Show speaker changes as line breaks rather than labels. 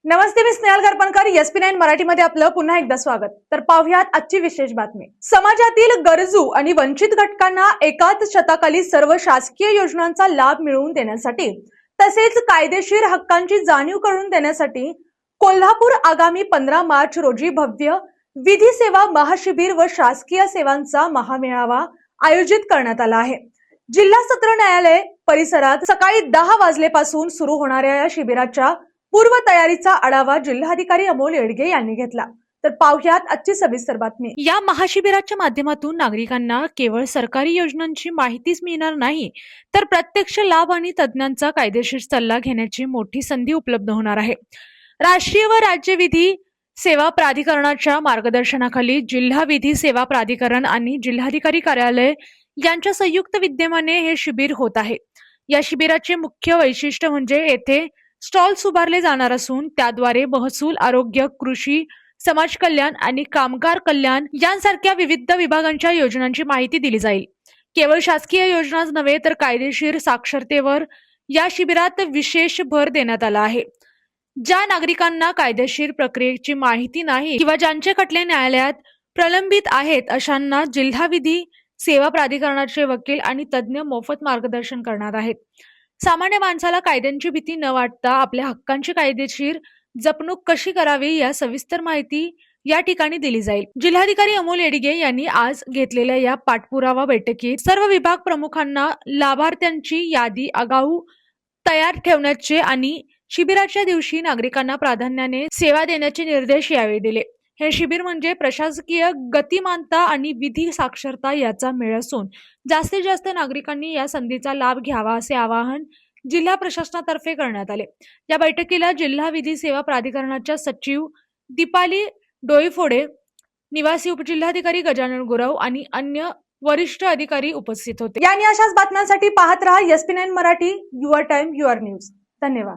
नमस्ते, मी Snehal गरपणकर. SP9 मराठीमध्ये आपलं पुन्हा एकदा स्वागत. तर पाहुयात आजची विशेष बातमी. समाजातील गरजू आणि वंचित घटकांना एकाच छताखाली सर्व शासकीय योजनांचा लाभ मिळवून देण्यासाठी तसेच कायदेशीर हक्कांची जाणीव करून देण्यासाठी कोल्हापूर आगामी 15 मार्च रोजी भव्य विधी सेवा महाशिबिर व शासकीय सेवांचा महामेळावा आयोजित करण्यात आला आहे. जिल्हा सत्र न्यायालय परिसरात सकाळी 10 वाजल्यापासून सुरू होणाऱ्या या शिबिराच्या पूर्व तयारीचा आढावा जिल्हाधिकारी अमोल येडगे यांनी घेतला. तर पाहुयात आजची सविस्तर बातमी. या महाशिबिराच्या माध्यमातून नागरिकांना केवळ सरकारी योजनांची माहितीच मिळणार नाही, तर प्रत्यक्ष लाभ आणि तज्ञांचा कायदेशीर सल्ला घेण्याची मोठी संधी उपलब्ध होणार आहे. राष्ट्रीय व राज्य विधी सेवा प्राधिकरणाच्या मार्गदर्शनाखाली जिल्हा विधी सेवा प्राधिकरण आणि जिल्हाधिकारी कार्यालय यांच्या संयुक्त विद्यमाने हे शिबिर होत आहे. या शिबिराचे मुख्य वैशिष्ट्य म्हणजे येथे स्टॉल्स उभारले जाणार असून त्याद्वारे महसूल, आरोग्य, कृषी, समाज कल्याण आणि कामगार कल्याण यांसारख्या विविध विभागांच्या योजनांची माहिती दिली जाईल. केवळ शासकीय योजनाच नव्हे तर कायदेशीर साक्षरतेवर या शिबिरात विशेष भर देण्यात आला आहे. ज्या नागरिकांना कायदेशीर प्रक्रियेची माहिती नाही किंवा ज्यांचे खटले न्यायालयात प्रलंबित आहेत अशांना जिल्हा विधी सेवा प्राधिकरणाचे वकील आणि तज्ञ मोफत मार्गदर्शन करणार आहेत. सामान्य माणसाला कायद्यांची भीती न वाटता आपल्या हक्कांची कायदेशीर जपणूक कशी करावी या सविस्तर माहिती या ठिकाणी दिली जाईल. जिल्हाधिकारी अमोल येडगे यांनी आज घेतलेल्या या पाठपुरावा बैठकीत सर्व विभाग प्रमुखांना लाभार्थ्यांची यादी आगाऊ तयार ठेवण्याचे आणि शिबिराच्या दिवशी नागरिकांना प्राधान्याने सेवा देण्याचे निर्देश यावेळी दिले. हे शिबिर म्हणजे प्रशासकीय गतिमानता आणि विधी साक्षरता याचा मेळ असून जास्तीत जास्त नागरिकांनी या संधीचा लाभ घ्यावा असे आवाहन जिल्हा प्रशासनातर्फे करण्यात आले. या बैठकीला जिल्हा विधी सेवा प्राधिकरणाच्या सचिव दीपाली डोईफोडे, निवासी उपजिल्हाधिकारी गजानन गुरव आणि अन्य वरिष्ठ अधिकारी उपस्थित होते. आणि अशाच बातम्यांसाठी पाहत रहा SP9 Marathi. Your time your news. धन्यवाद.